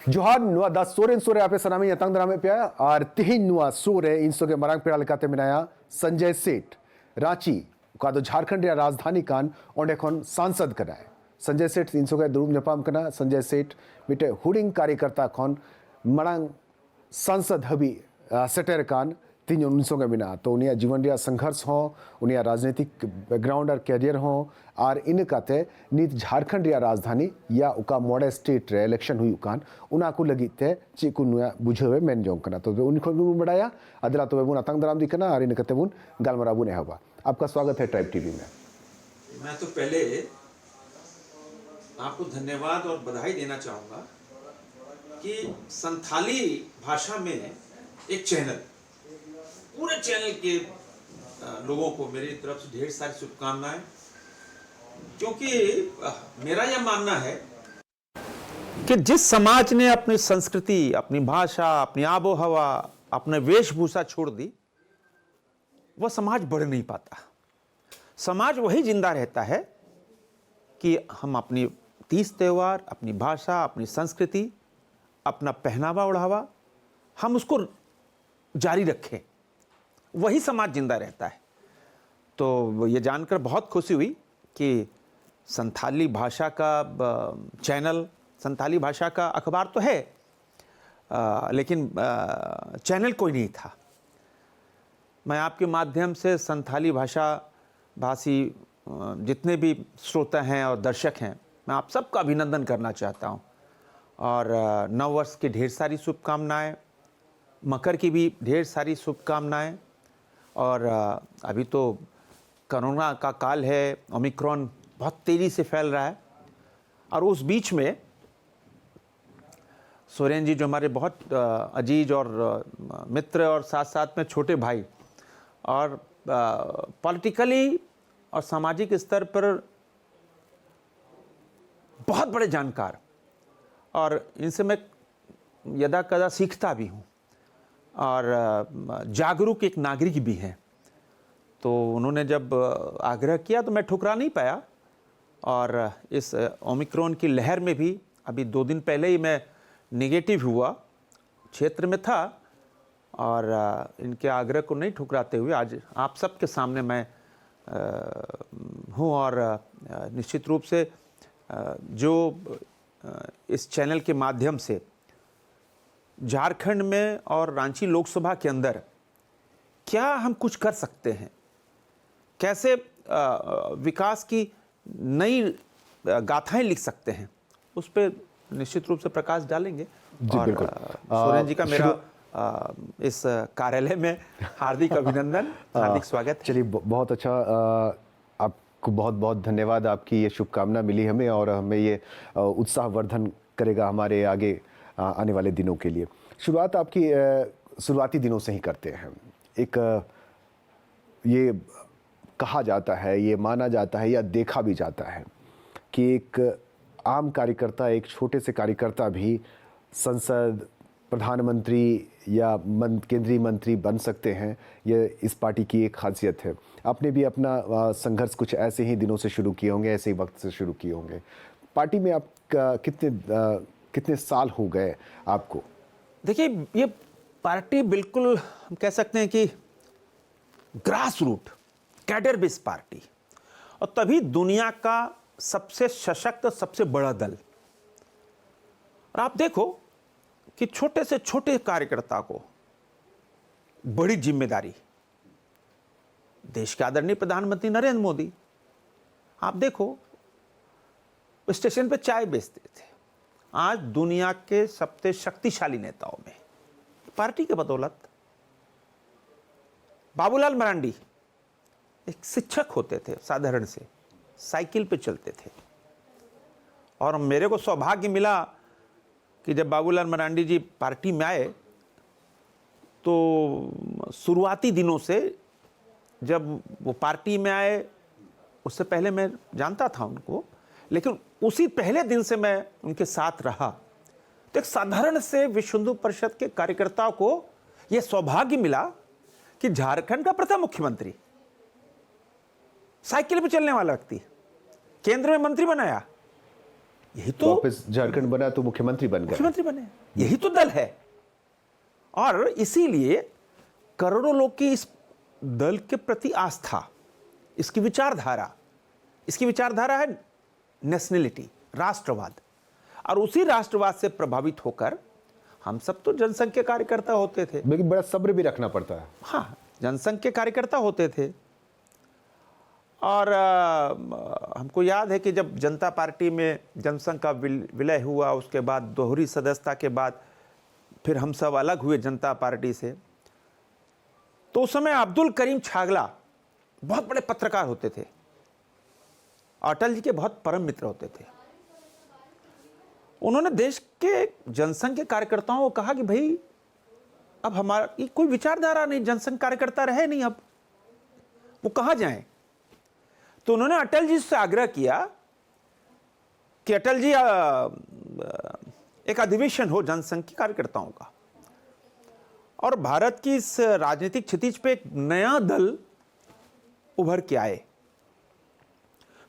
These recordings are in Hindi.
Johan nua da soren sore ape sanami yatang drame pya ar tihin nua sore inso ke marang pira lekate minaya Sanjay Seth Ranchi का तो झारखंड या राजधानी कान ओंडे खन सांसद कना है संजय सेठ 300 के दुरुम जपाम कना संजय सेठ मिटे हुडिंग कार्यकर्ता खन मरांग सांसद हबी सेटर कान 319 के बिना तो उनिया जीवन रिया संघर्ष हो उनिया राजनीतिक बैकग्राउंड और कैरियर हो और इन काते नीत झारखंड रिया राजधानी या उका मॉडल स्टेट रे इलेक्शन हुई उकान उना को लगी थे चिकु नुया बुझे मेन जोंग कना तो उन को बड़ाया अदला तो बुन अतंग दराम दिकना और इन कते बुन गालमरा बुने हवा। आपका स्वागत है ट्राइब टीवी में। मैं तो पहले आपको धन्यवाद और बधाई देना चाहूँगा कि संथाली भाषा में एक चैनल, पूरे चैनल के लोगों को मेरी तरफ से ढेर सारी शुभकामनाएं, क्योंकि मेरा यह मानना है कि जिस समाज ने अपनी संस्कृति, अपनी भाषा, अपनी आबो हवा, अपने वेशभूषा छोड़ दी, वह समाज बढ़ नहीं पाता। समाज वही जिंदा रहता है कि हम अपनी तीज त्योहार, अपनी भाषा, अपनी संस्कृति, अपना पहनावा ओढ़ावा हम उसको जारी रखें, वही समाज जिंदा रहता है। तो ये जानकर बहुत खुशी हुई कि संथाली भाषा का चैनल, संथाली भाषा का अखबार तो है, लेकिन चैनल कोई नहीं था। मैं आपके माध्यम से संथाली भाषा भाषी जितने भी श्रोता हैं और दर्शक हैं, मैं आप सबका अभिनंदन करना चाहता हूं और नव वर्ष की ढेर सारी शुभकामनाएं, मकर की भी ढेर सारी शुभकामनाएं। और अभी तो कोरोना का काल है, ओमिक्रॉन बहुत तेज़ी से फैल रहा है और उस बीच में सोरेन जी जो हमारे बहुत अजीज और मित्र और साथ साथ में छोटे भाई और पॉलिटिकली और सामाजिक स्तर पर बहुत बड़े जानकार, और इनसे मैं यदा कदा सीखता भी हूँ और जागरूक एक नागरिक भी हैं। तो उन्होंने जब आग्रह किया तो मैं ठुकरा नहीं पाया और इस ओमिक्रॉन की लहर में भी अभी 2 दिन पहले ही मैं नेगेटिव हुआ, क्षेत्र में था और इनके आग्रह को नहीं ठुकराते हुए आज आप सबके सामने मैं हूँ और निश्चित रूप से जो इस चैनल के माध्यम से झारखंड में और रांची लोकसभा के अंदर क्या हम कुछ कर सकते हैं, कैसे विकास की नई गाथाएं लिख सकते हैं, उस पर निश्चित रूप से प्रकाश डालेंगे। और सोरेन जी का मेरा इस कार्यालय में हार्दिक अभिनंदन, हार्दिक स्वागत। चलिए, बहुत अच्छा, आपको बहुत बहुत धन्यवाद। आपकी ये शुभकामना मिली हमें और हमें ये उत्साहवर्धन करेगा हमारे आगे आने वाले दिनों के लिए। शुरुआत आपकी शुरुआती दिनों से ही करते हैं। एक ये कहा जाता है, ये माना जाता है या देखा भी जाता है कि एक आम कार्यकर्ता, एक छोटे से कार्यकर्ता भी संसद, प्रधानमंत्री या केंद्रीय मंत्री बन सकते हैं। ये इस पार्टी की एक खासियत है। आपने भी अपना संघर्ष कुछ ऐसे ही दिनों से शुरू किए होंगे, ऐसे ही वक्त से शुरू किए होंगे। पार्टी में आप कितने साल हो गए आपको? देखिए, ये पार्टी बिल्कुल हम कह सकते हैं कि grass root cadre base party, और तभी दुनिया का सबसे सशक्त, सबसे बड़ा दल। और आप देखो कि छोटे से छोटे कार्यकर्ता को बड़ी जिम्मेदारी, देश के आदरणीय प्रधानमंत्री नरेंद्र मोदी, आप देखो स्टेशन पे चाय बेचते थे, आज दुनिया के सबसे शक्तिशाली नेताओं में पार्टी के बदौलत। बाबूलाल मरांडी एक शिक्षक होते थे, साधारण से साइकिल पे चलते थे, और मेरे को सौभाग्य मिला कि जब बाबूलाल मरांडी जी पार्टी में आए तो शुरुआती दिनों से, जब वो पार्टी में आए उससे पहले मैं जानता था उनको, लेकिन उसी पहले दिन से मैं उनके साथ रहा। तो एक साधारण से विश्व हिंदू परिषद के कार्यकर्ताओं को यह सौभाग्य मिला कि झारखंड का प्रथम मुख्यमंत्री, साइकिल पे चलने वाला व्यक्ति, केंद्र में मंत्री बनाया, यही तो वापस झारखंड बना तो मुख्यमंत्री बन गए। मुख्यमंत्री बने, यही तो दल है। और इसीलिए करोड़ों लोग की इस दल के प्रति आस्था, इसकी विचारधारा है नेशनलिटी, राष्ट्रवाद। और उसी राष्ट्रवाद से प्रभावित होकर हम सब तो जनसंघ के कार्यकर्ता होते थे। लेकिन बड़ा सब्र भी रखना पड़ता है। हाँ, जनसंघ के कार्यकर्ता होते थे। और हमको याद है कि जब जनता पार्टी में जनसंघ का विलय हुआ, उसके बाद दोहरी सदस्यता के बाद फिर हम सब अलग हुए जनता पार्टी से, तो उस समय अब्दुल करीम छागला बहुत बड़े पत्रकार होते थे, अटल जी के बहुत परम मित्र होते थे। उन्होंने देश के जनसंघ के कार्यकर्ताओं को कहा कि भाई अब हमारी कोई विचारधारा नहीं, जनसंघ कार्यकर्ता रहे नहीं, अब वो कहाँ जाएं। तो उन्होंने अटल जी से आग्रह किया कि अटल जी एक अधिवेशन हो जनसंघ के कार्यकर्ताओं का। और भारत की इस राजनीतिक क्षितिज पे एक नया दल उभर के आए।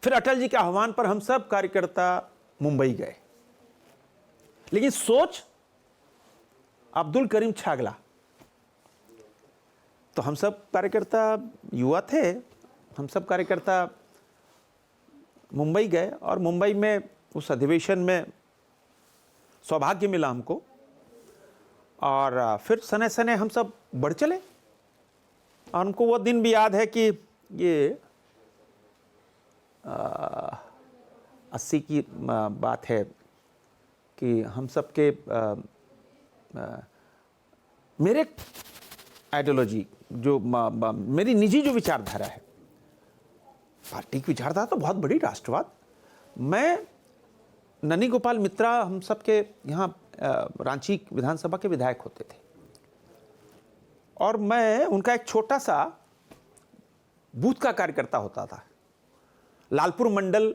फिर अटल जी के आह्वान पर हम सब कार्यकर्ता मुंबई गए। लेकिन सोच अब्दुल करीम छागला, तो हम सब कार्यकर्ता युवा थे, हम सब कार्यकर्ता मुंबई गए। और मुंबई में उस अधिवेशन में सौभाग्य मिला हमको। और फिर सने सने हम सब बढ़ चले। और हमको वो दिन भी याद है कि ये 80 की बात है कि हम सब के मेरे आइडियोलॉजी जो मेरी निजी जो विचारधारा है, पार्टी की विचारधारा तो बहुत बड़ी राष्ट्रवाद। मैं ननी गोपाल मित्रा हम सब के यहाँ रांची विधानसभा के विधायक होते थे, और मैं उनका एक छोटा सा बूथ का कार्यकर्ता होता था। लालपुर मंडल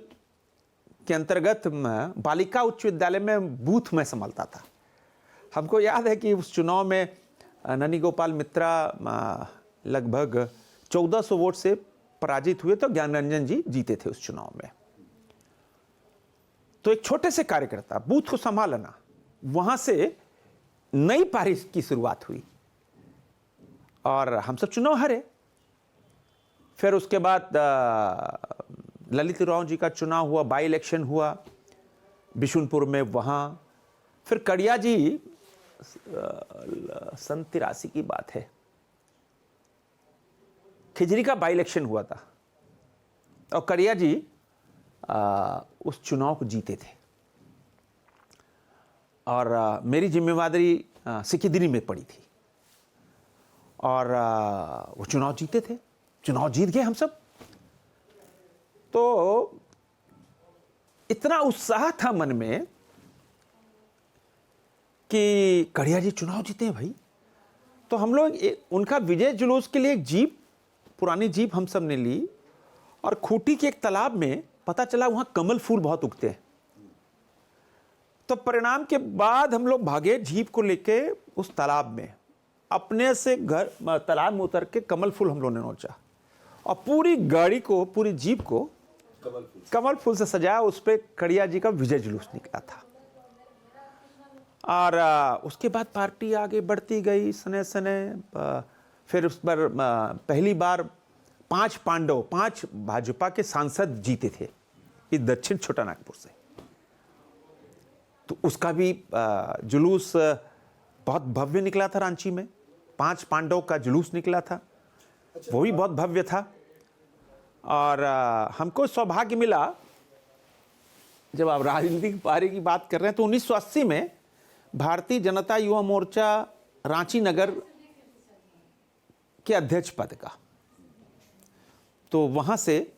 के अंतर्गत बालिका उच्च विद्यालय में बूथ में संभालता था। हमको याद है कि उस चुनाव में ननी गोपाल मित्रा लगभग 1400 वोट से पराजित हुए, तो ज्ञानरंजन जी जीते थे उस चुनाव में। तो एक छोटे से कार्यकर्ता बूथ को संभालना, वहां से नई पारी की शुरुआत हुई और हम सब चुनाव हारे। फिर उसके बाद ललित राव जी का चुनाव हुआ, बाई इलेक्शन हुआ बिशुनपुर में, वहां फिर कड़िया जी 83 की बात है, खिजरी का बाई इलेक्शन हुआ था और कड़िया जी उस चुनाव को जीते थे। और मेरी जिम्मेवारी सिकिदिरी में पड़ी थी और वो चुनाव जीते थे, चुनाव जीत गए हम सब। तो इतना उत्साह था मन में कि कड़िया जी चुनाव जीते हैं भाई। तो हम लोग उनका विजय जुलूस के लिए एक जीप, पुरानी जीप हम सब ने ली और खूंटी के एक तालाब में पता चला वहां कमल फूल बहुत उगते हैं। तो परिणाम के बाद हम लोग भागे जीप को लेके उस तालाब में, अपने से घर तालाब में उतर के कमल फूल हम लोगों ने नोचा और पूरी गाड़ी को, पूरी जीप को कमल फूल से सजाया। उस पर कड़िया जी का विजय जुलूस निकला था। और उसके बाद पार्टी आगे बढ़ती गई सने सने। फिर उस पर पहली बार 5 पांडव, 5 भाजपा के सांसद जीते थे इस दक्षिण छोटानागपुर से। तो उसका भी जुलूस बहुत भव्य निकला था रांची में, 5 पांडव का जुलूस निकला था, वो भी बहुत भव्य था। और हमको सौभाग्य मिला, जब आप राजनीतिक पारी की बात कर रहे हैं, तो 1980 में भारतीय जनता युवा मोर्चा रांची नगर के अध्यक्ष पद का, तो वहां से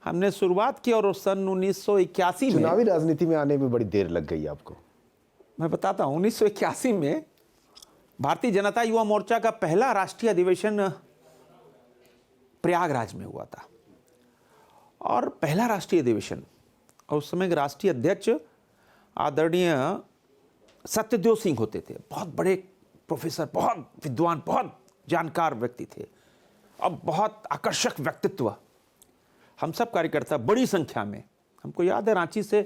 हमने शुरुआत की। और सन 1981 में, चुनावी राजनीति में आने में बड़ी देर लग गई आपको। मैं बताता हूं, 1981 में भारतीय जनता युवा मोर्चा का पहला राष्ट्रीय अधिवेशन प्रयागराज में हुआ था और पहला राष्ट्रीय अधिवेशन, और उस समय राष्ट्रीय अध्यक्ष आदरणीय सत्यदेव सिंह होते थे। बहुत बड़े प्रोफेसर, बहुत विद्वान, बहुत जानकार व्यक्ति थे और बहुत आकर्षक व्यक्तित्व। हम सब कार्यकर्ता बड़ी संख्या में, हमको याद है रांची से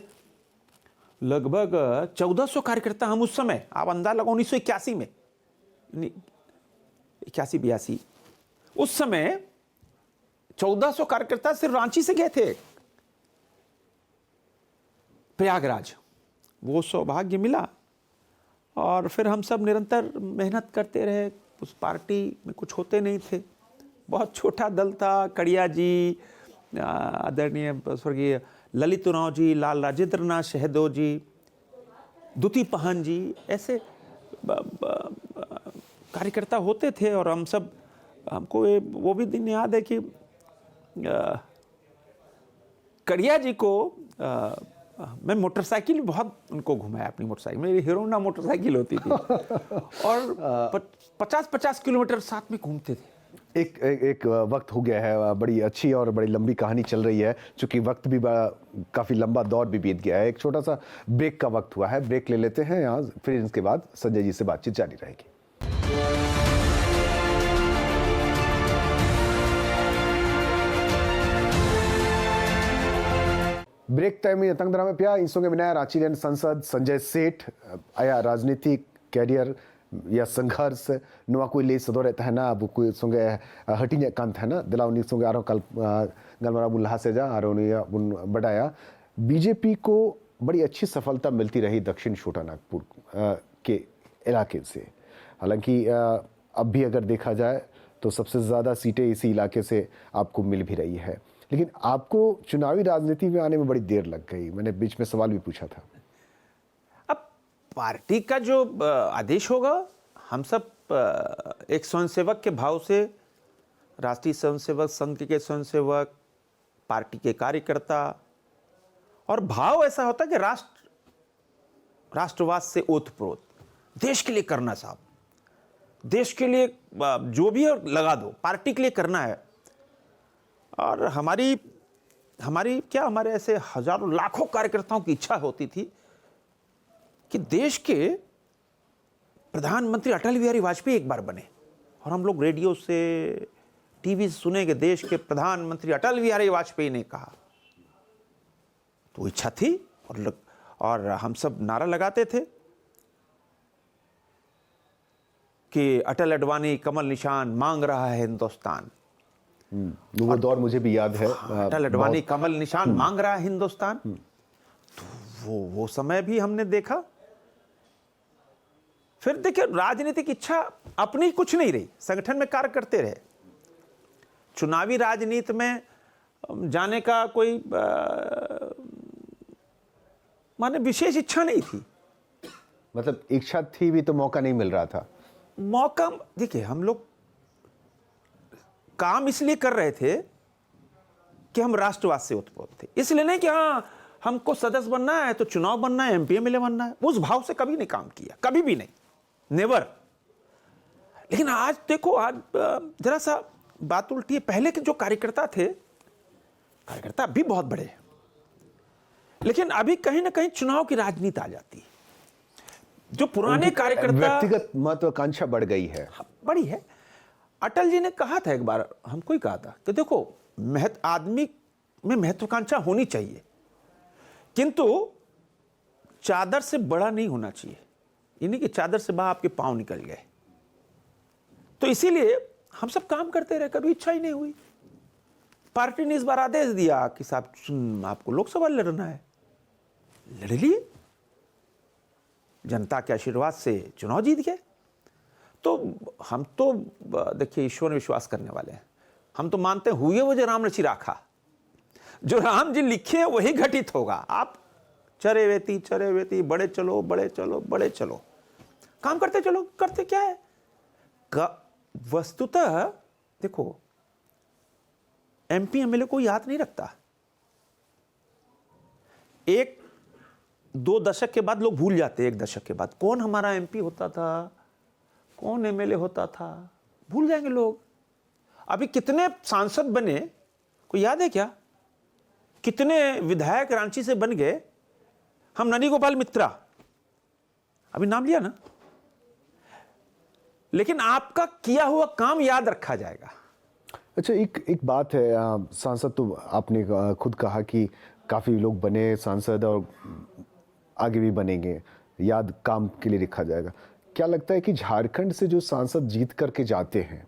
लगभग 1400 कार्यकर्ता हम उस समय, आप अंदाज लगाओ 1981 में, 81-82, उस समय 1400 कार्यकर्ता सिर्फ रांची से गए थे प्रयागराज। वो सौभाग्य मिला और फिर हम सब निरंतर मेहनत करते रहे। उस पार्टी में कुछ होते नहीं थे, बहुत छोटा दल था। कड़िया जी, आदरणीय स्वर्गीय ललित उरांव जी, लाल राजेंद्र नाथ शहदो जी, दुती पहन जी, ऐसे कार्यकर्ता होते थे। और हम सब, हमको वो भी दिन याद है कि कड़िया जी को मैं मोटरसाइकिल बहुत उनको घुमाया, अपनी मोटरसाइकिल, मेरी हीरोना मोटरसाइकिल होती थी और 50-50 किलोमीटर साथ में घूमते थे। एक वक्त हो गया है, बड़ी अच्छी और बड़ी लंबी कहानी चल रही है, चूंकि वक्त भी काफ़ी लंबा दौर भी बीत गया है। एक छोटा सा ब्रेक का वक्त हुआ है, ब्रेक ले लेते हैं यहाँ, फिर इसके बाद संजय जी से बातचीत जारी रहेगी। ब्रेक टाइम में तंग में पिया इंसोंगे मिनाया रांची रेन सांसद संजय सेठ आया राजनीतिक कैरियर या संघर्ष नुआ कोई ले सदो रहता है ना, अब कोई संगे हटिने कांत है ना दिलावनी संगे आरो कल गलमरा बुन लहा से जा आरो ने बुन बढ़ाया। बीजेपी को बड़ी अच्छी सफलता मिलती रही दक्षिण छोटा नागपुर के इलाके से। हालांकि अब भी अगर देखा जाए तो सबसे ज़्यादा सीटें इसी इलाके से आपको मिल भी रही है, लेकिन आपको चुनावी राजनीति में आने में बड़ी देर लग गई। मैंने बीच में सवाल भी पूछा था। अब पार्टी का जो आदेश होगा, हम सब एक स्वयंसेवक के भाव से, राष्ट्रीय स्वयंसेवक संघ के स्वयंसेवक, पार्टी के कार्यकर्ता, और भाव ऐसा होता है कि राष्ट्रवाद से ओतप्रोत, देश के लिए करना साहब, देश के लिए जो भी लगा दो, पार्टी के लिए करना है। और हमारे ऐसे हजारों लाखों कार्यकर्ताओं की इच्छा होती थी कि देश के प्रधानमंत्री अटल बिहारी वाजपेयी एक बार बने। और हम लोग रेडियो से, टीवी से सुने कि देश के प्रधानमंत्री अटल बिहारी वाजपेयी ने कहा, तो इच्छा थी। और हम सब नारा लगाते थे कि अटल अडवाणी कमल निशान मांग रहा है हिंदुस्तान। वो दौर मुझे भी याद है। अटल अडवाणी कमल निशान मांग रहा है हिंदुस्तान। तो वो समय भी हमने देखा। फिर देखिए, राजनीतिक इच्छा अपनी कुछ नहीं रही, संगठन में कार्य करते रहे। चुनावी राजनीति में जाने का कोई माने विशेष इच्छा नहीं थी। मतलब इच्छा थी भी तो मौका नहीं मिल रहा था। मौका, देखिए, हम लोग काम इसलिए कर रहे थे कि हम राष्ट्रवाद से ओतप्रोत थे, इसलिए नहीं कि हाँ हमको सदस्य बनना है तो चुनाव बनना है, एमपी एमएलए बनना है। उस भाव से कभी नहीं काम किया, कभी भी नहीं, नेवर। लेकिन आज देखो, आज जरा सा बात उल्टी है। पहले के जो कार्यकर्ता थे, कार्यकर्ता अभी बहुत बड़े हैं, लेकिन अभी कहीं ना कहीं चुनाव की राजनीति आ जाती है। जो पुराने कार्यकर्ता, व्यक्तिगत महत्वाकांक्षा बढ़ गई है, बड़ी है। अटल जी ने कहा था एक बार, हमको ही कहा था कि देखो, आदमी में महत्वाकांक्षा होनी चाहिए, किंतु चादर से बड़ा नहीं होना चाहिए। यानी कि चादर से बाहर आपके पांव निकल गए। तो इसीलिए हम सब काम करते रहे, कभी इच्छा ही नहीं हुई। पार्टी ने इस बार आदेश दिया कि साहब आपको लोकसभा लड़ना है, लड़ लिए, जनता के आशीर्वाद से चुनाव जीत गए। तो हम तो देखिए ईश्वर में विश्वास करने वाले हैं। हम तो मानते हैं हुए वो जो राम रचि राखा, जो राम जी लिखे हैं वही घटित होगा। आप चरे वेती बड़े चलो बड़े चलो बड़े चलो, काम करते चलो। करते क्या है, वस्तुतः देखो, एमपी एमएलए को याद नहीं रखता। 1-2 दशक के बाद लोग भूल जाते हैं। 1 दशक के बाद कौन हमारा एमपी होता था, कौन एमएलए होता था, भूल जाएंगे लोग। अभी कितने सांसद बने, कोई याद है क्या? कितने विधायक रांची से बन गए? हम ननी गोपाल मित्रा, अभी नाम लिया ना, लेकिन आपका किया हुआ काम याद रखा जाएगा। अच्छा, एक बात है, सांसद तो आपने खुद कहा कि काफ़ी लोग बने सांसद, और आगे भी बनेंगे, याद काम के लिए लिखा जाएगा। क्या लगता है कि झारखंड से जो सांसद जीत करके जाते हैं,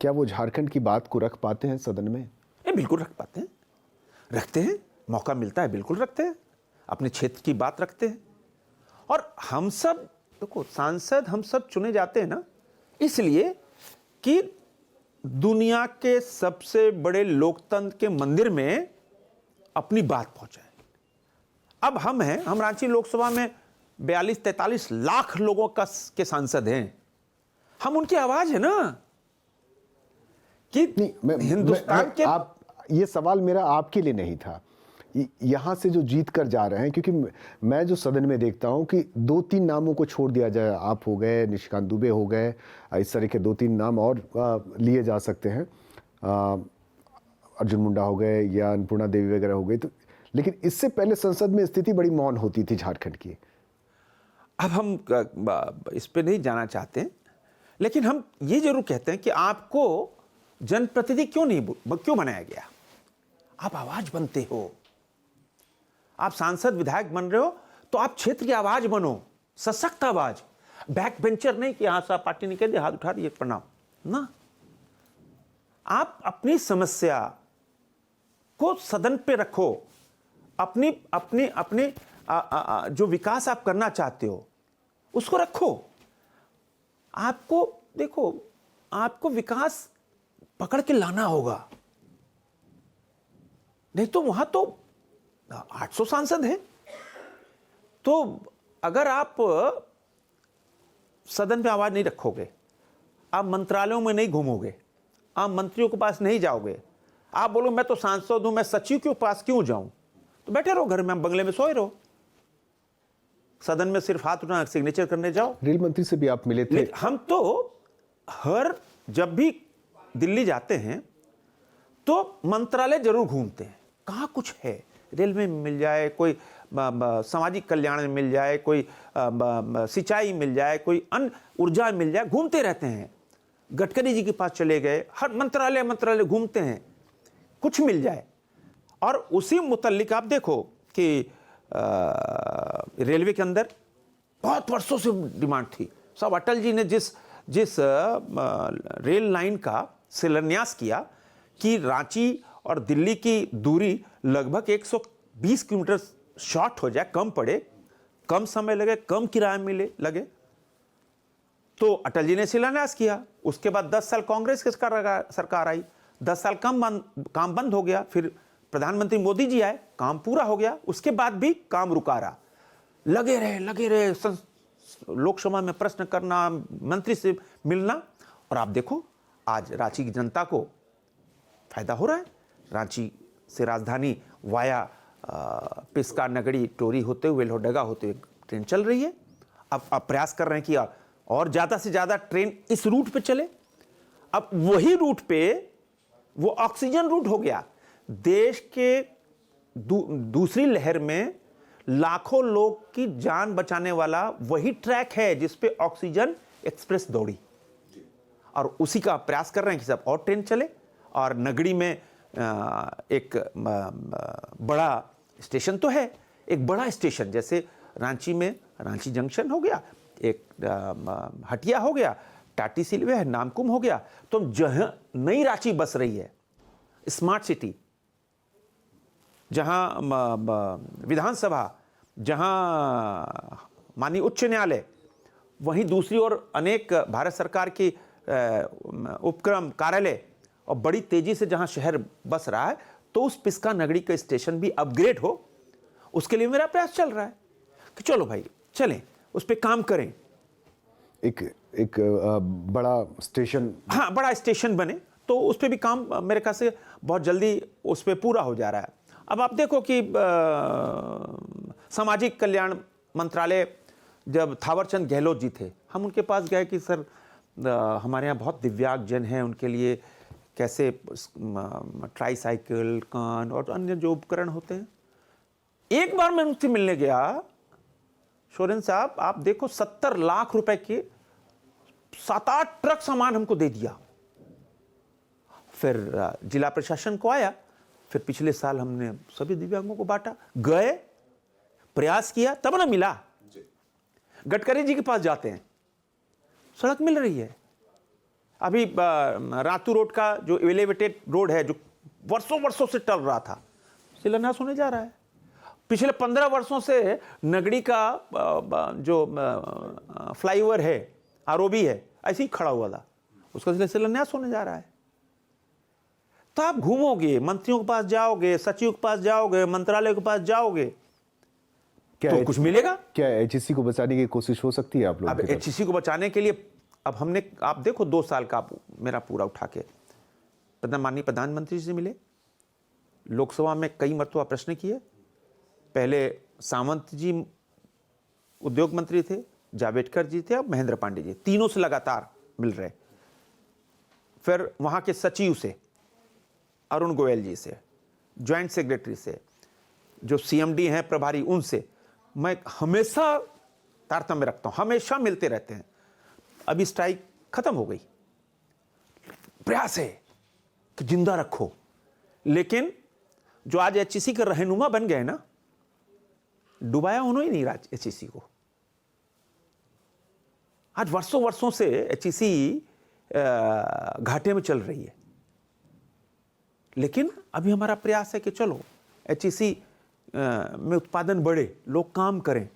क्या वो झारखंड की बात को रख पाते हैं सदन में? बिल्कुल रख पाते हैं, रखते हैं, मौका मिलता है बिल्कुल रखते हैं, अपने क्षेत्र की बात रखते हैं। और हम सब देखो, सांसद हम सब चुने जाते हैं ना इसलिए कि दुनिया के सबसे बड़े लोकतंत्र के मंदिर में अपनी बात पहुंचाए। अब हम हैं, हम रांची लोकसभा में 42-43 लाख लोगों के सांसद हैं, हम उनकी आवाज है ना कि हिंदुस्तान के। आप, ये सवाल मेरा आपके लिए नहीं था, यहाँ से जो जीत कर जा रहे हैं, क्योंकि मैं जो सदन में देखता हूँ कि 2-3 नामों को छोड़ दिया जाए, आप हो गए, निशिकांत दुबे हो गए, इस तरह के 2-3 नाम और लिए जा सकते हैं, अर्जुन मुंडा हो गए या अन्नपूर्णा देवी वगैरह हो गई, तो लेकिन इससे पहले संसद में स्थिति बड़ी मौन होती थी झारखंड की। अब हम इस पे नहीं जाना चाहते, लेकिन हम ये जरूर कहते हैं कि आपको जनप्रतिनिधि क्यों बनाया गया? आप आवाज बनते हो, आप सांसद विधायक बन रहे हो तो आप क्षेत्र की आवाज बनो, सशक्त आवाज, बैक बेंचर नहीं कि यहां से पार्टी निकल दे, हाथ उठा दिए प्रणाम ना। आप अपनी समस्या को सदन पे रखो, अपनी अपनी अपनी जो विकास आप करना चाहते हो उसको रखो। आपको देखो, आपको विकास पकड़ के लाना होगा, नहीं तो वहां तो 800 सांसद हैं। तो अगर आप सदन पे आवाज नहीं रखोगे, आप मंत्रालयों में नहीं घूमोगे, आप मंत्रियों के पास नहीं जाओगे, आप बोलो मैं तो सांसद हूं, मैं सचिव के पास क्यों जाऊं, तो बैठे रहो घर में, बंगले में सोए रहो। सदन में सिर्फ हाथ उठा सिग्नेचर करने जाओ। रेल मंत्री से भी आप मिले थे? हम तो जब भी दिल्ली जाते हैं तो मंत्रालय जरूर घूमते हैं, कहाँ कुछ है, रेलवे में मिल जाए, कोई सामाजिक कल्याण में मिल जाए, कोई सिंचाई मिल जाए, कोई अन्य ऊर्जा मिल जाए, घूमते रहते हैं। गडकरी जी के पास चले गए, हर मंत्रालय घूमते हैं, कुछ मिल जाए। और उसी मुतल्लिक आप देखो कि रेलवे के अंदर बहुत वर्षों से डिमांड थी, सब अटल जी ने जिस रेल लाइन का शिलान्यास किया कि रांची और दिल्ली की दूरी लगभग 120 किलोमीटर शॉर्ट हो जाए, कम पड़े, कम समय लगे, कम किराया लगे, तो अटल जी ने शिलान्यास किया। उसके बाद 10 साल कांग्रेस की सरकार आई, 10 साल काम बंद हो गया, फिर प्रधानमंत्री मोदी जी आए, काम पूरा हो गया, उसके बाद भी काम रुका रहा। लगे रहे लोकसभा में प्रश्न करना, मंत्री से मिलना, और आप देखो आज रांची की जनता को फायदा हो रहा है। रांची से राजधानी वाया पिस्का, नगड़ी, टोरी होते हुए, लोहरदगा होते हुए ट्रेन चल रही है। अब प्रयास कर रहे हैं कि और ज़्यादा से ज़्यादा ट्रेन इस रूट पे चले। अब वही रूट पे वो ऑक्सीजन रूट हो गया। देश के दूसरी लहर में लाखों लोग की जान बचाने वाला वही ट्रैक है जिस पे ऑक्सीजन एक्सप्रेस दौड़ी, और उसी का प्रयास कर रहे हैं कि सब और ट्रेन चले। और नगड़ी में एक बड़ा स्टेशन तो है, एक बड़ा स्टेशन जैसे रांची में रांची जंक्शन हो गया, एक हटिया हो गया, टाटी सिलवे है, नामकुम हो गया, तो जहां नई रांची बस रही है, स्मार्ट सिटी, जहां विधानसभा, जहां माननीय उच्च न्यायालय, वहीं दूसरी ओर अनेक भारत सरकार की उपक्रम कार्यालय, और बड़ी तेजी से जहां शहर बस रहा है, तो उस पिस्का नगरी का स्टेशन भी अपग्रेड हो, उसके लिए मेरा प्रयास चल रहा है कि चलो भाई चलें, उस पर काम करें। एक बड़ा स्टेशन, हाँ, बड़ा स्टेशन बने, तो उस पर भी काम मेरे ख्याल से बहुत जल्दी उस पर पूरा हो जा रहा है। अब आप देखो कि सामाजिक कल्याण मंत्रालय, जब थावरचंद गहलोत जी थे, हम उनके पास गए कि सर हमारे यहाँ बहुत दिव्यांग जन हैं, उनके लिए कैसे ट्राईसाइकिल, कान और अन्य जो उपकरण होते हैं। एक बार मैं उनसे मिलने गया, शोरेन साहब आप देखो 70 लाख रुपए के 7-8 ट्रक सामान हमको दे दिया। फिर जिला प्रशासन को आया, फिर पिछले साल हमने सभी दिव्यांगों को बांटा। गए प्रयास किया तब ना मिला। गडकरी जी के पास जाते हैं, सड़क मिल रही है। अभी रातू रोड का जो एलिवेटेड रोड है, जो वर्षों वर्षों से टल रहा था, शिलान्यास होने जा रहा है। पिछले 15 वर्षों से नगड़ी का जो फ्लाईओवर है, आरओबी है, ऐसे ही खड़ा हुआ था, उसका शिलान्यास होने जा रहा है। तो आप घूमोगे, मंत्रियों के पास जाओगे, सचिव के पास जाओगे, मंत्रालय के पास जाओगे, क्या तो कुछ मिलेगा। क्या एचईसी को बचाने की कोशिश हो सकती है आप लोगों अब की तरफ? एचईसी को बचाने के लिए अब हमने, आप देखो 2 साल का मेरा पूरा उठा के माननीय प्रधानमंत्री जी से मिले, लोकसभा में कई मरतबा प्रश्न किए। पहले सामंत जी उद्योग मंत्री थे, जावड़ेकर जी थे, अब महेंद्र पांडे जी, तीनों से लगातार मिल रहे। फिर वहां के सचिव से, अरुण गोयल जी से, ज्वाइंट सेक्रेटरी से, जो सीएमडी हैं प्रभारी, उनसे मैं हमेशा तारतम्य रखता हूं, हमेशा मिलते रहते हैं। अभी स्ट्राइक खत्म हो गई, प्रयास है कि जिंदा रखो, लेकिन जो आज एचईसी का रहनुमा बन गए ना, डुबाया उन्होंने नहीं एचईसी को। आज वर्षों वर्षों से एचईसी घाटे में चल रही है, लेकिन अभी हमारा प्रयास है कि चलो एचईसी में उत्पादन बढ़े, लोग काम करें।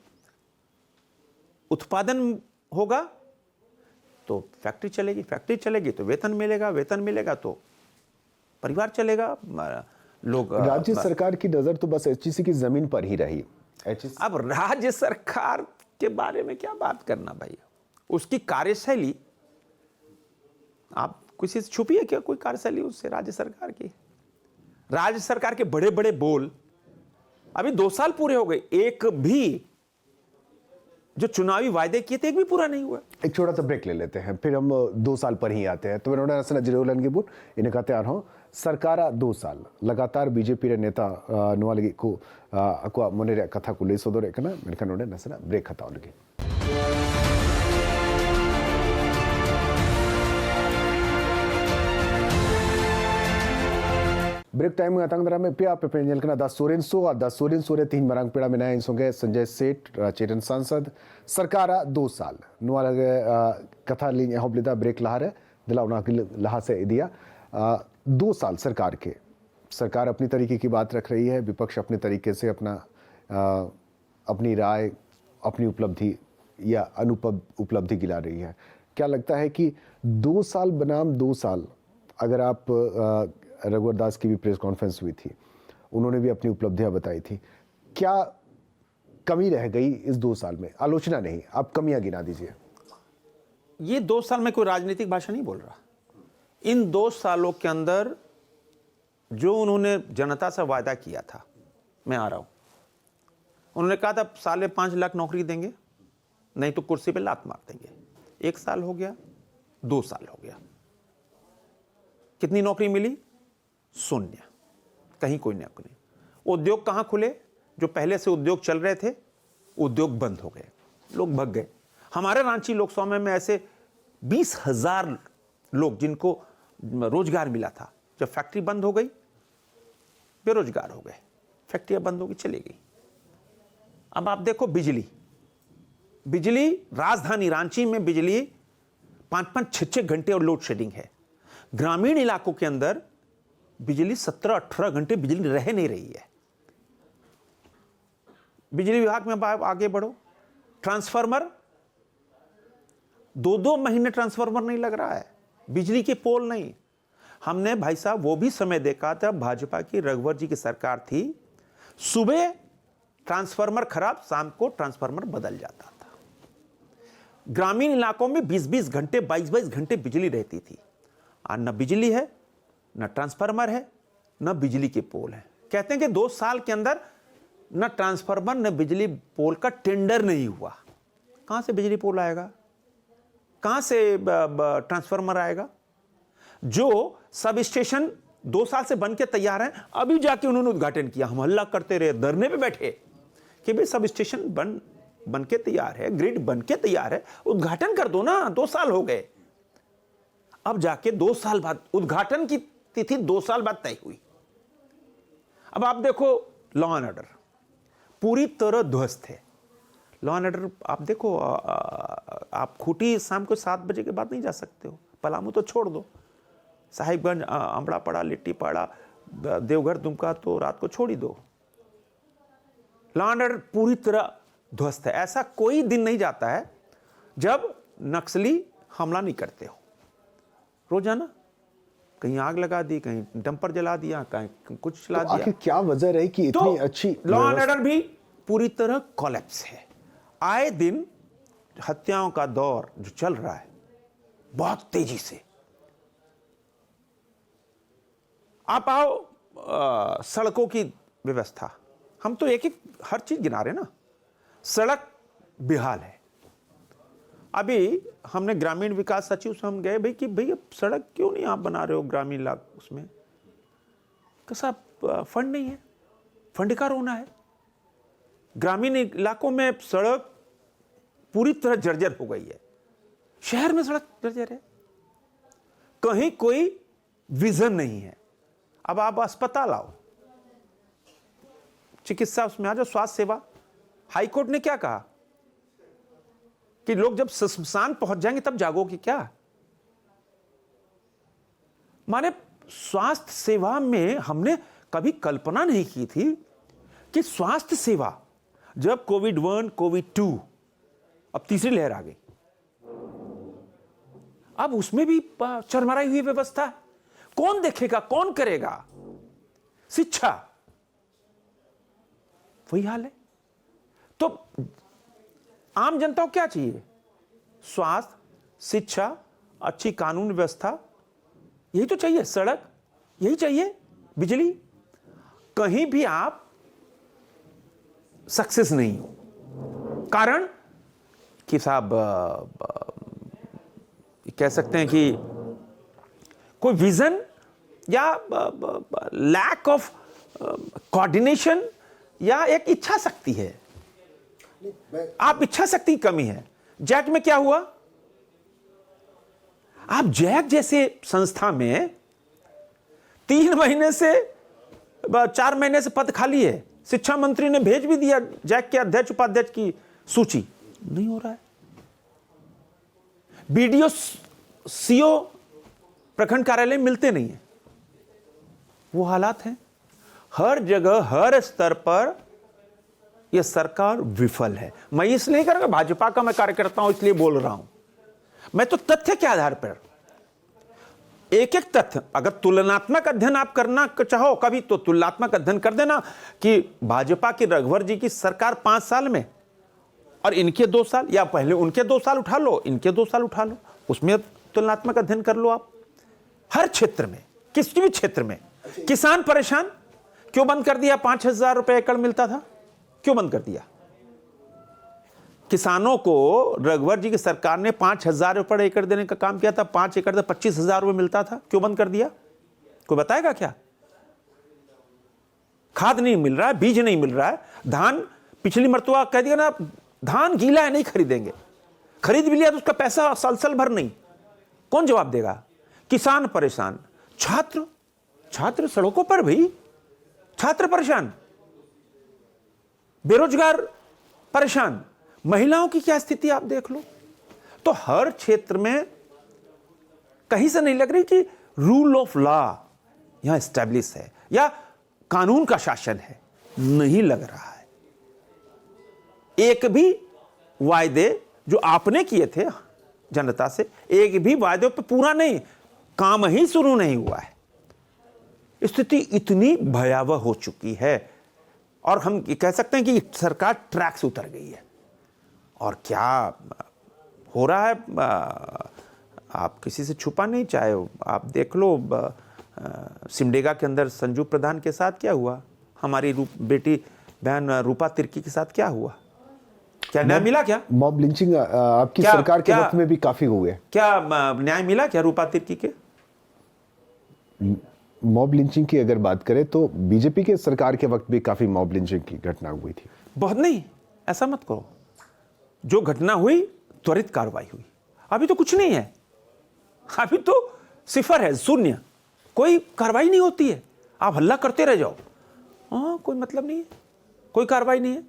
उत्पादन होगा तो फैक्ट्री चलेगी, फैक्ट्री चलेगी तो वेतन मिलेगा, वेतन मिलेगा तो परिवार चलेगा, लोग। राज्य सरकार की नजर तो बस एचईसी की जमीन पर ही रही। अब राज्य सरकार के बारे में क्या बात करना भाई, उसकी कार्यशैली, आप किसी से छुपी है क्या कोई कार्यशैली उससे राज्य सरकार की? राज्य सरकार के बड़े बड़े बोल, अभी 2 साल पूरे हो गए, एक भी जो चुनावी वायदे किए थे एक भी पूरा नहीं हुआ। एक छोटा सा ब्रेक ले लेते हैं, फिर हम 2 साल पर ही आते हैं। तो मैंने जिरोलन के बुट इन्हें कहते आ रहा हूँ सरकारा 2 साल लगातार बीजेपी रे नेता नुआलगी को अक्वा मोने कथा को ले सोदोरे कना मेनका नोडे नसना ब्रेक खताओ लगी। ब्रेक टाइम में आतंक में पिया पे पेंजल कना दा सोरेन सोरे 3 मरंग पेड़ा में नए संगे संजय सेठ चेतन सांसद सरकारा 2 साल नुआ लगे कथा ली हबलिदा ब्रेक लहारे दिला उना लहा से दिया 2 साल सरकार अपनी तरीके की बात रख रही है, विपक्ष अपने तरीके से अपनी राय, अपनी उपलब्धि या उपलब्धि गिला रही है। क्या लगता है कि 2 साल बनाम 2 साल, अगर आप रघुवर दास की भी प्रेस कॉन्फ्रेंस हुई थी, उन्होंने भी अपनी उपलब्धियां बताई थी, क्या कमी रह गई इस 2 साल में? आलोचना नहीं, आप कमियां गिना दीजिए। ये 2 साल में कोई राजनीतिक भाषा नहीं बोल रहा। इन 2 सालों के अंदर जो उन्होंने जनता से वादा किया था, मैं आ रहा हूं, उन्होंने कहा था 5.5 लाख नौकरी देंगे, नहीं तो कुर्सी पे लात मार देंगे। 1 साल हो गया, 2 साल हो गया, कितनी नौकरी मिली? 0, कहीं कोई नौकरी। उद्योग कहां खुले? जो पहले से उद्योग चल रहे थे, उद्योग बंद हो गए, लोग भग गए। हमारे रांची लोकसभा में ऐसे 20,000 लोग जिनको रोजगार मिला था, जब फैक्ट्री बंद हो गई बेरोजगार हो गए, फैक्ट्रियां बंद हो गई, चली गई। अब आप देखो बिजली राजधानी रांची में बिजली 5-5, 6-6 घंटे और लोड शेडिंग है। ग्रामीण इलाकों के अंदर बिजली 17-18 घंटे बिजली रह नहीं रही है। बिजली विभाग में आगे बढ़ो, ट्रांसफार्मर 2-2 महीने ट्रांसफार्मर नहीं लग रहा है, बिजली के पोल नहीं। हमने भाई साहब वो भी समय देखा था, भाजपा की रघुवर जी की सरकार थी, सुबह ट्रांसफार्मर खराब, शाम को ट्रांसफार्मर बदल जाता था। ग्रामीण इलाकों में 20-20 घंटे, 22-22 घंटे बिजली रहती थी। आज न बिजली है, न ट्रांसफार्मर है, न बिजली के पोल है। कहते हैं कि 2 साल के अंदर न ट्रांसफार्मर न बिजली पोल का टेंडर नहीं हुआ। कहां से बिजली पोल आएगा? कहां से ट्रांसफार्मर आएगा? जो सब स्टेशन 2 साल से बन के तैयार हैं, अभी जाके उन्होंने उद्घाटन किया। हम हल्ला करते रहे, धरने पे बैठे कि भाई सब स्टेशन बन के तैयार है, ग्रिड बन के तैयार है, उद्घाटन कर दो ना। 2 साल हो गए, अब जाके 2 साल बाद उद्घाटन की तिथि 2 साल बाद तय हुई। अब आप देखो लॉ एंड ऑर्डर, पूरी तरह ध्वस्त है। लॉ एंड ऑर्डर आप देखो, आप खूंटी शाम को 7 बजे के बाद नहीं जा सकते हो, पलामू तो छोड़ दो, साहिबगंज, अमड़ापाड़ा, लिट्टीपाड़ा, देवघर, दुमका तो रात को छोड़ ही दो। लॉ एंड ऑर्डर पूरी तरह ध्वस्त है। ऐसा कोई दिन नहीं जाता है जब नक्सली हमला नहीं करते हो। रोजाना कहीं आग लगा दी, कहीं डंपर जला दिया, कहीं कुछ चला दिया। आखिर क्या वजह रही कि इतनी अच्छी लॉ एंड ऑर्डर भी पूरी तरह कोलैप्स है। आए दिन हत्याओं का दौर जो चल रहा है बहुत तेजी से। आप आओ सड़कों की व्यवस्था, हम तो एक एक हर चीज गिना रहे ना। सड़क बेहाल है। अभी हमने ग्रामीण विकास सचिव से हम गए भाई कि भैया सड़क क्यों नहीं आप बना रहे हो ग्रामीण इलाकों उसमें? कैसा फंड नहीं है, फंड का रोना है। ग्रामीण इलाकों में सड़क पूरी तरह जर्जर हो गई है, शहर में सड़क जर्जर है, कहीं कोई विजन नहीं है। अब आप अस्पताल आओ, चिकित्सा उसमें आ जाओ, स्वास्थ्य सेवा। हाईकोर्ट ने क्या कहा कि लोग जब शमशान पहुंच जाएंगे तब जागोगे क्या? माने स्वास्थ्य सेवा में हमने कभी कल्पना नहीं की थी कि स्वास्थ्य सेवा, जब कोविड 1, कोविड 2, अब तीसरी लहर आ गई, अब उसमें भी चरमराई हुई व्यवस्था। कौन देखेगा, कौन करेगा? शिक्षा वही हाल है। तो आम जनता को क्या चाहिए? स्वास्थ्य, शिक्षा, अच्छी कानून व्यवस्था, यही तो चाहिए। सड़क यही चाहिए, बिजली। कहीं भी आप सक्सेस नहीं हो। कारण कि साहब कह सकते हैं कि कोई विजन या लैक ऑफ कोऑर्डिनेशन या एक इच्छा शक्ति है। आप इच्छा शक्ति की कमी है। जैक में क्या हुआ? आप जैक जैसे संस्था में 3 महीने से 4 महीने से पद खाली है। शिक्षा मंत्री ने भेज भी दिया जैक के अध्यक्ष उपाध्यक्ष की सूची, नहीं हो रहा है। बीडीओ, सीओ, प्रखंड कार्यालय मिलते नहीं है। वो हालात हैं हर जगह, हर स्तर पर। यह सरकार विफल है। मैं इसलिए नहीं करूंगा, भाजपा का मैं कार्यकर्ता हूं इसलिए बोल रहा हूं। मैं तो तथ्य के आधार पर, एक एक तथ्य, अगर तुलनात्मक अध्ययन आप करना चाहो कभी तो तुलनात्मक अध्ययन कर देना कि भाजपा की रघुवर जी की सरकार 5 साल में और इनके 2 साल, या पहले उनके 2 साल उठा लो, इनके 2 साल उठा लो, उसमें तुलनात्मक अध्ययन कर लो आप। हर क्षेत्र में, किसी भी क्षेत्र में किसान परेशान। क्यों बंद कर दिया? 5,000 रुपए एकड़ मिलता था, क्यों बंद कर दिया? किसानों को रघुवर जी की सरकार ने 5,000 रुपए एकड़ देने का काम किया था। 5 एकड़ से 25,000 रुपए मिलता था, क्यों बंद कर दिया? कोई बताएगा क्या? खाद नहीं मिल रहा है, बीज नहीं मिल रहा है। धान पिछली मरतबा कह दिया ना, धान गीला है नहीं खरीदेंगे, खरीद भी लिया तो उसका पैसा साल भर नहीं। कौन जवाब देगा? किसान परेशान, छात्र सड़कों पर, भाई छात्र परेशान, बेरोजगार परेशान, महिलाओं की क्या स्थिति आप देख लो। तो हर क्षेत्र में कहीं से नहीं लग रही कि रूल ऑफ लॉ यहां एस्टैब्लिश है या कानून का शासन है, नहीं लग रहा है। एक भी वायदे जो आपने किए थे जनता से, एक भी वायदे पे पूरा नहीं, काम ही शुरू नहीं हुआ है। स्थिति इतनी भयावह हो चुकी है और हम कह सकते हैं कि सरकार ट्रैक से उतर गई है। और क्या हो रहा है आप किसी से छुपा नहीं चाहे। आप देख लो सिमडेगा के अंदर संजू प्रधान के साथ क्या हुआ, हमारी बेटी बहन रूपा तिर्की के साथ क्या हुआ, क्या न्याय मिला? क्या मॉब लिंचिंग आपकी सरकार के वक्त में भी काफी हुए, क्या न्याय मिला क्या रूपा तिर्की के? मॉब लिंचिंग की अगर बात करें तो बीजेपी के सरकार के वक्त भी काफी मॉब लिंचिंग की घटना हुई थी। बहुत नहीं, ऐसा मत करो। जो घटना हुई त्वरित कार्रवाई हुई। अभी तो कुछ नहीं है, अभी तो सिफर है, शून्य, कोई कार्रवाई नहीं होती है। आप हल्ला करते रह जाओ, हाँ कोई मतलब नहीं है, कोई कार्रवाई नहीं है।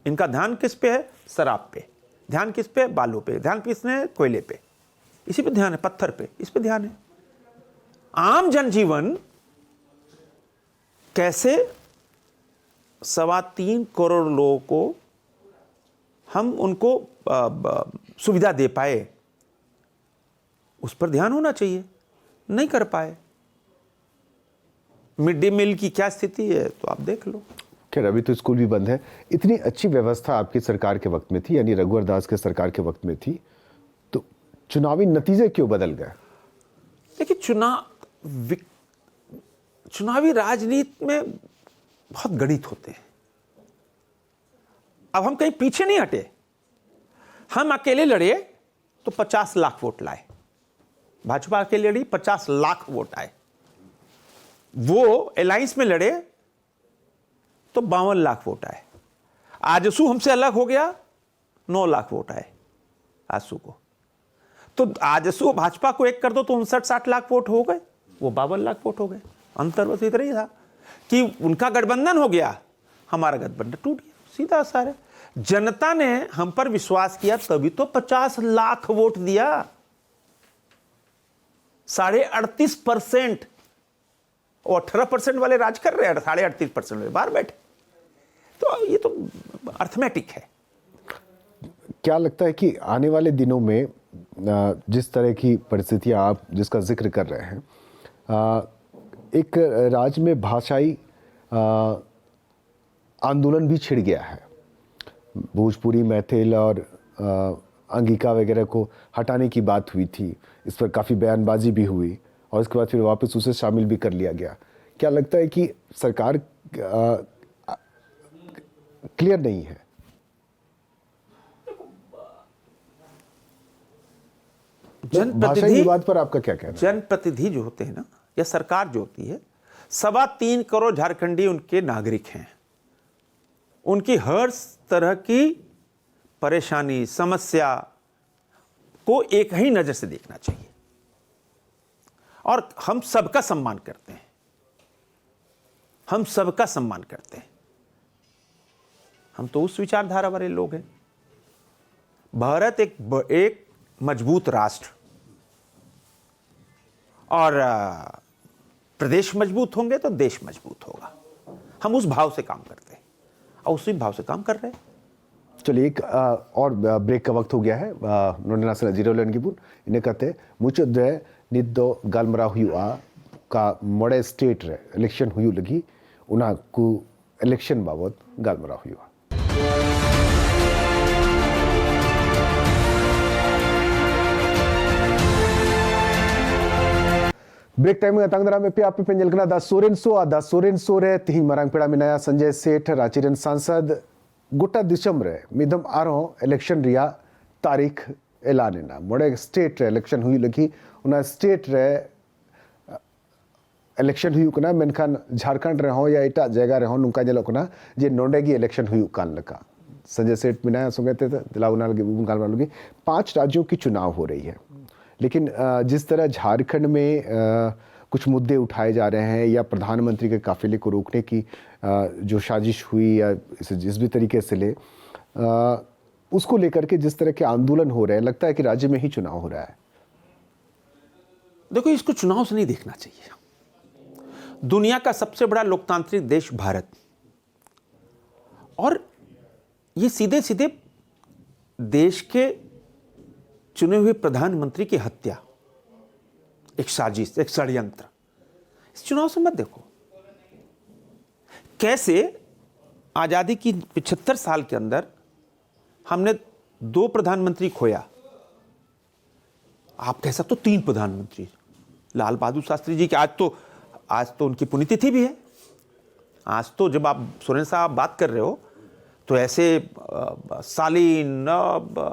इनका ध्यान किस पे है? शराब पे। ध्यान किस पे? बालू पे। ध्यान किसने? कोयले पे। इसी पे ध्यान है, पत्थर पे, इस पे ध्यान है। आम जनजीवन कैसे 3.25 करोड़ लोगों को हम उनको सुविधा दे पाए, उस पर ध्यान होना चाहिए। नहीं कर पाए। मिड डे मील की क्या स्थिति है तो आप देख लो। खैर अभी तो स्कूल भी बंद है। इतनी अच्छी व्यवस्था आपकी सरकार के वक्त में थी, यानी रघुवर दास के सरकार के वक्त में थी, तो चुनावी नतीजे क्यों बदल गए? देखिए, चुनावी राजनीति में बहुत गणित होते हैं। अब हम कहीं पीछे नहीं हटे। हम अकेले लड़े तो 50 लाख वोट लाए। भाजपा अकेले लड़ी, 50 लाख वोट आए। वो अलायंस में लड़े तो 52 लाख वोट आए। आजसू हमसे अलग हो गया, 9 लाख वोट आए आजसू को। तो आजसू भाजपा को एक कर दो तो 59-60 लाख वोट हो गए, वो 52 लाख वोट हो गए। अंतर बस इतना ही था कि उनका गठबंधन हो गया, हमारा गठबंधन टूट गया। सीधा सारे जनता ने हम पर विश्वास किया, तभी तो 50 लाख वोट दिया। 38.5% और 18% वाले राज कर रहे हैं, 38.5% वाले बाहर बैठे। तो ये तो अर्थमेटिक है। क्या लगता है कि आने वाले दिनों में जिस तरह की परिस्थितियां आप जिसका जिक्र कर रहे हैं, एक राज्य में भाषाई आंदोलन भी छिड़ गया है। भोजपुरी, मैथिल और अंगिका वगैरह को हटाने की बात हुई थी, इस पर काफ़ी बयानबाजी भी हुई और इसके बाद फिर वापस उसे शामिल भी कर लिया गया। क्या लगता है कि सरकार क्लियर नहीं है? भाषाई विवाद पर आपका क्या कहना है? जनप्रतिनिधि जो होते हैं ना, या सरकार जो होती है, 3.25 करोड़ झारखंडी उनके नागरिक हैं। उनकी हर तरह की परेशानी, समस्या को एक ही नजर से देखना चाहिए। और हम सबका सम्मान करते हैं। हम सबका सम्मान करते हैं। हम तो उस विचारधारा वाले लोग हैं। भारत एक मजबूत राष्ट्र, और प्रदेश मजबूत होंगे तो देश मजबूत होगा। हम उस भाव से काम करते हैं और उसी भाव से काम कर रहे हैं। चलिए, एक और ब्रेक का वक्त हो गया है। नोंडना जीरो लन की इन्हें कहते मुझे दे निदो गालमरा हुआ का मोड़े स्टेट रे इलेक्शन हुई लगी उना को इलेक्शन बाबत गालमरा हुआ। ब्रेक टाइम में तंगदरा में पे आप पेंजल कना दा सोरेन रे तिही मरांग पेड़ा में नया संजय सेठ रांची सांसद गोटा दिसंबर रे मिदम आरो इलेक्शन रिया तारीख ऐलान ना मोड़े स्टेट रे इलेक्शन हुई लगी उना स्टेट रे इलेक्शन हुई कना मेनखान झारखंड रे हो या एटा जगह रे हो नुका जलो कना जे नोंडेगी इलेक्शन हुई कान लका। संजय सेठ मिनाया संगते दिलाउनाल के बुबुन काल वालों की 5 राज्यों की चुनाव हो रही है, लेकिन जिस तरह झारखंड में कुछ मुद्दे उठाए जा रहे हैं या प्रधानमंत्री के काफिले को रोकने की जो साजिश हुई या इसे जिस भी तरीके से ले उसको लेकर के जिस तरह के आंदोलन हो रहे हैं, लगता है कि राज्य में ही चुनाव हो रहा है। देखो, इसको चुनाव से नहीं देखना चाहिए। दुनिया का सबसे बड़ा लोकतांत्रिक देश भारत, और ये सीधे सीधे देश के चुने हुए प्रधानमंत्री की हत्या एक साजिश, एक षड्यंत्र। इस चुनाव से मत देखो। कैसे आजादी की 75 साल के अंदर हमने 2 प्रधानमंत्री खोया। आप कह सकते हो 3 प्रधानमंत्री। लाल बहादुर शास्त्री जी की आज तो उनकी पुण्यतिथि भी है। आज तो जब आप सोरेन साहब बात कर रहे हो तो ऐसे सालीन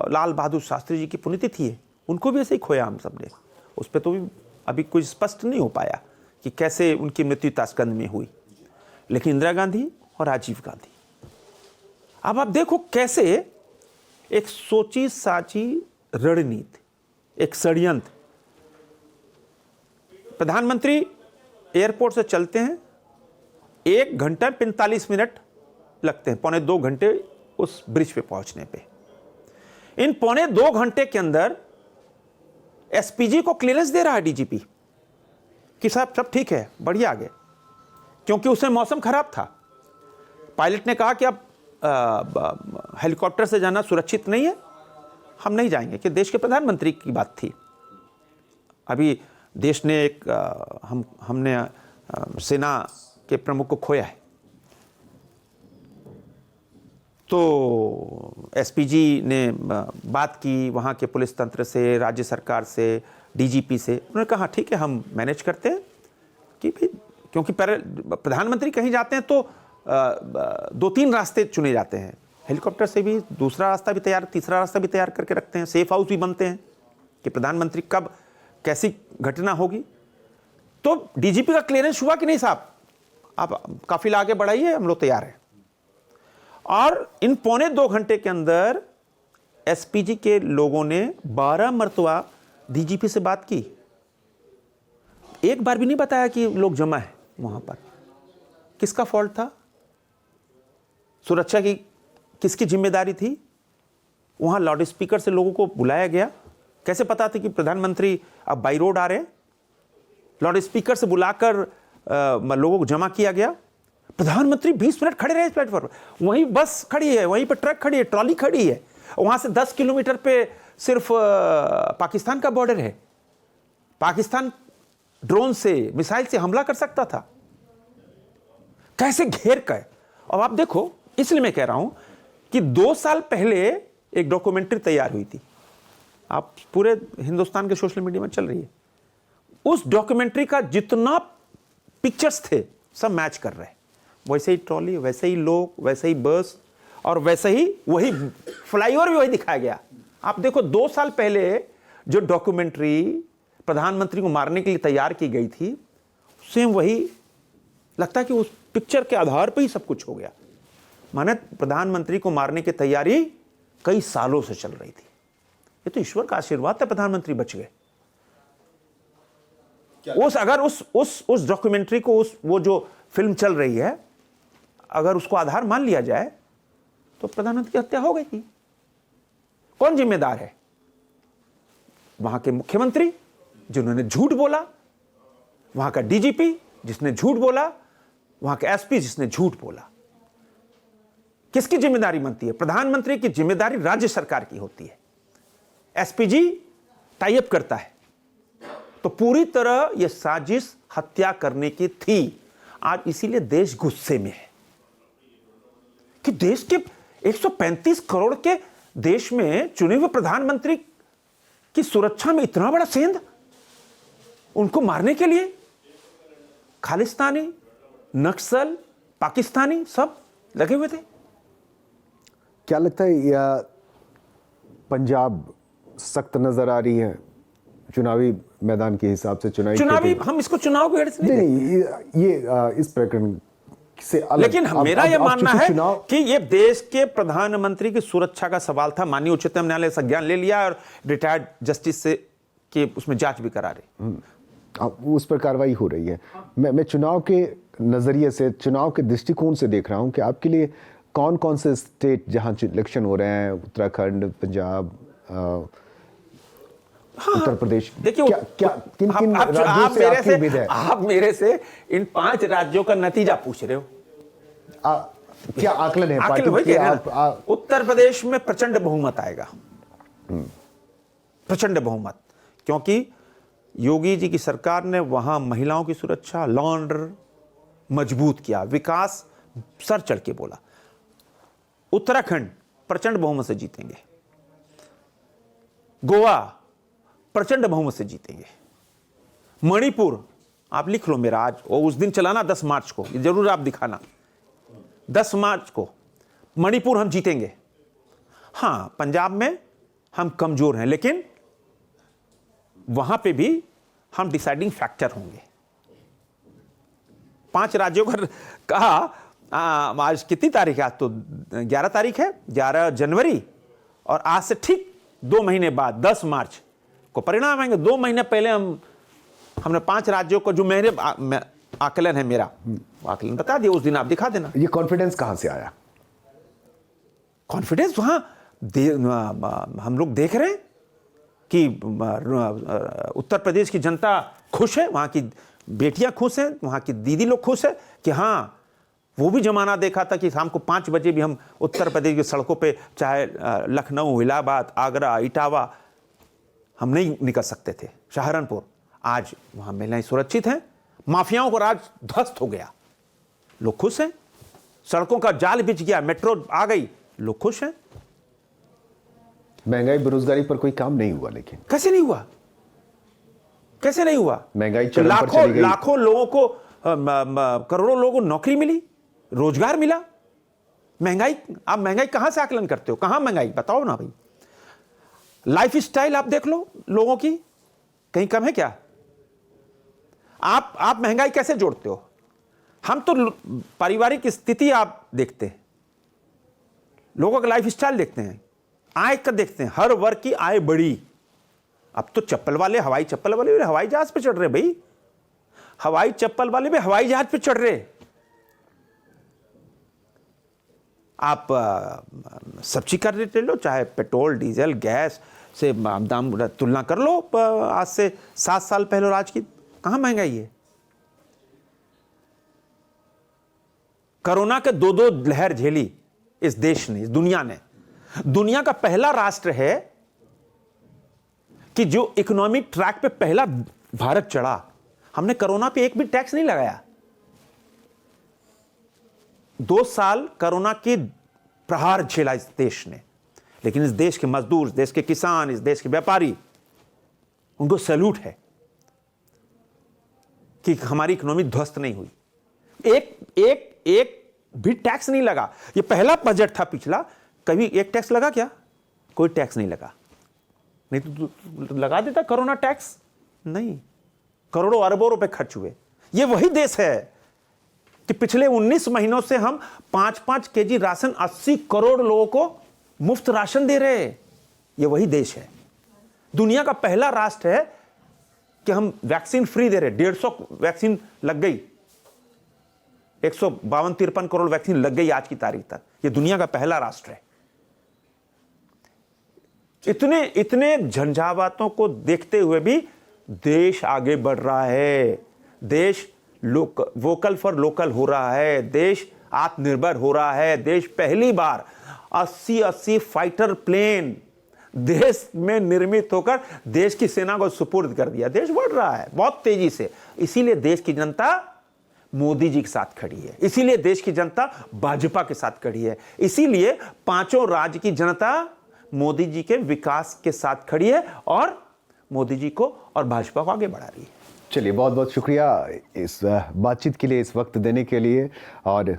लाल बहादुर शास्त्री जी की पुण्यतिथि है, उनको भी ऐसे ही खोया हम सब ने। उस पर तो भी अभी कुछ स्पष्ट नहीं हो पाया कि कैसे उनकी मृत्यु ताशकंद में हुई। लेकिन इंदिरा गांधी और राजीव गांधी, अब आप देखो कैसे एक सोची साची रणनीति, एक षड्यंत्र। प्रधानमंत्री एयरपोर्ट से चलते हैं, 1 घंटा 45 मिनट लगते हैं, 1.25 घंटे उस ब्रिज पे पहुंचने पे। इन पौने 2 घंटे के अंदर एसपीजी को क्लियरेंस दे रहा है डीजीपी कि साहब सब ठीक है, बढ़िया आगे, क्योंकि उसमें मौसम खराब था। पायलट ने कहा कि अब हेलीकॉप्टर से जाना सुरक्षित नहीं है, हम नहीं जाएंगे, कि देश के प्रधानमंत्री की बात थी। अभी देश ने एक हमने सेना के प्रमुख को खोया है, तो एसपीजी ने बात की वहाँ के पुलिस तंत्र से, राज्य सरकार से, डीजीपी से। उन्होंने कहा ठीक है, हम मैनेज करते हैं, कि भी क्योंकि प्रधानमंत्री कहीं जाते हैं तो 2-3 रास्ते चुने जाते हैं, हेलीकॉप्टर से भी दूसरा रास्ता भी तैयार, तीसरा रास्ता भी तैयार करके रखते हैं, सेफ हाउस भी बनते हैं कि प्रधानमंत्री कब कैसी घटना होगी। तो डीजीपी का क्लियरेंस हुआ कि नहीं साहब, आप काफिला आगे बढ़ाइए, हम लोग तैयार हैं। और इन पौने 2 घंटे के अंदर एसपीजी के लोगों ने 12 मरतबा डीजीपी से बात की, एक बार भी नहीं बताया कि लोग जमा है वहां पर। किसका फॉल्ट था? सुरक्षा की किसकी जिम्मेदारी थी? वहां लाउड स्पीकर से लोगों को बुलाया गया, कैसे पता था कि प्रधानमंत्री अब बाई रोड आ रहे हैं? लाउड स्पीकर से बुलाकर लोगों को जमा किया गया। प्रधानमंत्री 20 मिनट खड़े रहे प्लेटफॉर्म पर, वहीं बस खड़ी है, वहीं पर ट्रक खड़ी है, ट्रॉली खड़ी है, वहां से 10 किलोमीटर पे सिर्फ पाकिस्तान का बॉर्डर है। पाकिस्तान ड्रोन से, मिसाइल से हमला कर सकता था, कैसे घेर कर। अब आप देखो, इसलिए मैं कह रहा हूं कि 2 साल पहले एक डॉक्यूमेंट्री तैयार हुई थी, आप पूरे हिंदुस्तान के सोशल मीडिया में चल रही है। उस डॉक्यूमेंट्री का जितना पिक्चर्स थे सब मैच कर रहे हैं, वैसे ही ट्रॉली, वैसे ही लोग, वैसे ही बस, और वैसे ही वही फ्लाईओवर भी वही दिखाया गया। आप देखो 2 साल पहले जो डॉक्यूमेंट्री प्रधानमंत्री को मारने के लिए तैयार की गई थी, सेम वही लगता है कि उस पिक्चर के आधार पर ही सब कुछ हो गया। माने प्रधानमंत्री को मारने की तैयारी कई सालों से चल रही थी। ये तो ईश्वर का आशीर्वाद था, प्रधानमंत्री बच गए। अगर उस डॉक्यूमेंट्री को, वो जो फिल्म चल रही है, अगर उसको आधार मान लिया जाए तो प्रधानमंत्री की हत्या हो गई थी। कौन जिम्मेदार है? वहां के मुख्यमंत्री जिन्होंने झूठ बोला, वहां का डीजीपी जिसने झूठ बोला, वहां का एसपी जिसने झूठ बोला। किसकी जिम्मेदारी बनती है? प्रधानमंत्री की जिम्मेदारी राज्य सरकार की होती है। एसपीजी टाई अप करता है। तो पूरी तरह यह साजिश हत्या करने की थी। आज इसीलिए देश गुस्से में है कि देश के 135 करोड़ के देश में चुने हुए प्रधानमंत्री की सुरक्षा में इतना बड़ा सेंध, उनको मारने के लिए खालिस्तानी, नक्सल, पाकिस्तानी सब लगे हुए थे। क्या लगता है या पंजाब सख्त नजर आ रही है चुनावी मैदान के हिसाब से? चुनावी हम इसको चुनाव की हेड नहीं, ये इस प्रकरण से अलग। लेकिन मेरा यह मानना है कि ये देश के प्रधानमंत्री की सुरक्षा का सवाल था। माननीय उच्चतम न्यायालय संज्ञान ले लिया और रिटायर्ड जस्टिस से कि उसमें जांच भी करा रही, उस पर कार्रवाई हो रही है। मैं चुनाव के नजरिए से, चुनाव के दृष्टिकोण से देख रहा हूं कि आपके लिए कौन कौन से स्टेट जहां इलेक्शन हो रहे हैं, उत्तराखंड, पंजाब, उत्तर प्रदेश, देखिए किन राज्यों से आपकी उम्मीद है? आप मेरे से इन 5 राज्यों का नतीजा पूछ रहे हो। क्या आकलन है पार्टी के? उत्तर प्रदेश में प्रचंड बहुमत आएगा, प्रचंड बहुमत, क्योंकि योगी जी की सरकार ने वहां महिलाओं की सुरक्षा, लॉ एंड ऑर्डर मजबूत किया, विकास सर चढ़ के बोला। उत्तराखंड प्रचंड बहुमत से जीतेंगे, गोवा प्रचंड बहुमत से जीतेंगे, मणिपुर आप लिख लो मेरा, आज उस दिन चलाना 10 मार्च को, जरूर आप दिखाना 10 मार्च को मणिपुर हम जीतेंगे। हां, पंजाब में हम कमजोर हैं, लेकिन वहां पे भी हम डिसाइडिंग फैक्टर होंगे। 5 राज्यों का कहा। आज कितनी तारीख है? आज तो 11 तारीख है, 11 जनवरी, और आज से ठीक 2 महीने बाद 10 मार्च को परिणाम आएंगे। 2 महीने पहले हमने 5 राज्यों को, जो मेरे आकलन है, मेरा आकलन बता दिया, उस दिन आप दिखा देना। ये कॉन्फिडेंस कहां से आया? कॉन्फिडेंस वहां हम लोग देख रहे हैं कि उत्तर प्रदेश की जनता खुश है, वहां की बेटियां खुश हैं, वहां की दीदी लोग खुश है कि हाँ, वो भी जमाना देखा था कि शाम को 5 बजे भी हम उत्तर प्रदेश की सड़कों पे, चाहे लखनऊ, इलाहाबाद, आगरा, इटावा, हम नहीं निकल सकते थे, सहारनपुर। आज वहां महिलाएं सुरक्षित हैं, माफियाओं का राज ध्वस्त हो गया, लोग खुश हैं, सड़कों का जाल बिछ गया, मेट्रो आ गई, लोग खुश हैं। महंगाई बेरोजगारी पर कोई काम नहीं हुआ, लेकिन कैसे नहीं हुआ? कैसे नहीं हुआ? महंगाई चरम पर चली गई। लाखों लोगों को, करोड़ों लोगों को नौकरी मिली, रोजगार मिला। महंगाई, आप महंगाई कहां से आकलन करते हो? कहां महंगाई बताओ ना भाई। लाइफ स्टाइल आप देख लो लोगों की, कहीं कम है क्या? आप महंगाई कैसे जोड़ते हो? हम तो पारिवारिक स्थिति आप देखते हैं, लोगों का लाइफ स्टाइल देखते हैं, आय का देखते हैं, हर वर्ग की आय बढ़ी। अब तो चप्पल वाले, हवाई चप्पल वाले भी हवाई जहाज पे चढ़ रहे भाई, हवाई चप्पल वाले भी हवाई जहाज पे चढ़ रहे। आप सब चीज कर लेते लो, चाहे पेट्रोल, डीजल, गैस से दाम तुलना कर लो आज से 7 साल पहले और आज की, कहां महंगाई है? कोरोना के 2 लहर झेली इस देश ने, इस दुनिया ने। दुनिया का पहला राष्ट्र है कि जो इकोनॉमिक ट्रैक पे पहला भारत चढ़ा। हमने कोरोना पे एक भी टैक्स नहीं लगाया। 2 साल कोरोना के प्रहार झेला इस देश ने, लेकिन इस देश के मजदूर, इस देश के किसान, इस देश के व्यापारी, उनको सैल्यूट है कि हमारी इकोनॉमी ध्वस्त नहीं हुई। एक भी टैक्स नहीं लगा। ये पहला बजट था पिछला, कभी एक टैक्स लगा क्या? कोई टैक्स नहीं लगा। नहीं तो लगा देता कोरोना टैक्स? नहीं, करोड़ों अरबों रुपए खर्च हुए। ये वही देश है कि पिछले 19 महीनों से हम 5-5 केजी राशन 80 करोड़ लोगों को मुफ्त राशन दे रहे हैं। ये वही देश है। दुनिया का पहला राष्ट्र है कि हम वैक्सीन फ्री दे रहे हैं। 150 वैक्सीन लग गई, 152-53 करोड़ वैक्सीन लग गई आज की तारीख तक। ये दुनिया का पहला राष्ट्र है। इतने झंझावातों को देखते हुए भी देश आगे बढ़ रहा है। देश वोकल फॉर लोकल हो रहा है। देश आत्मनिर्भर हो रहा है। देश पहली बार 80 फाइटर प्लेन देश में निर्मित होकर देश की सेना को सुपुर्द कर दिया। देश बढ़ रहा है बहुत तेजी से। इसीलिए देश की जनता मोदी जी के साथ खड़ी है। इसीलिए देश की जनता भाजपा के साथ खड़ी है। इसीलिए 5 राज्य की जनता मोदी जी के विकास के साथ खड़ी है और मोदी जी को और भाजपा को आगे बढ़ा रही है। चलिए, बहुत बहुत शुक्रिया इस बातचीत के लिए, इस वक्त देने के लिए। और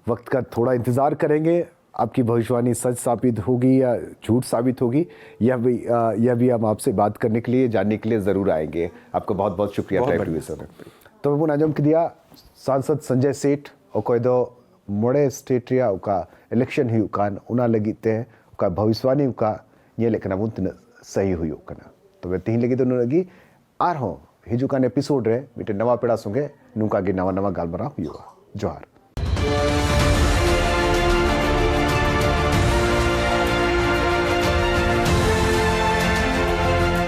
वक्त का थोड़ा इंतज़ार करेंगे, आपकी भविष्यवाणी सच साबित होगी या झूठ साबित होगी, यह भी हम आपसे बात करने के लिए, जानने के लिए ज़रूर आएंगे। आपका बहुत बहुत शुक्रिया। तो मैं आजम दिया सांसद संजय सेठ और दो मोड़े स्टेट का इलेक्शन हुई कान उना लगीते हैं का भविष्यवाणी का ये लेकिन उन सही हुई तो वे तीन लगी तो लगी आर हिजुकान एपिसोड रे मिटे नवा पेड़ा संगे नुका गे नवा नवा गालमरा हुआ। जोहार।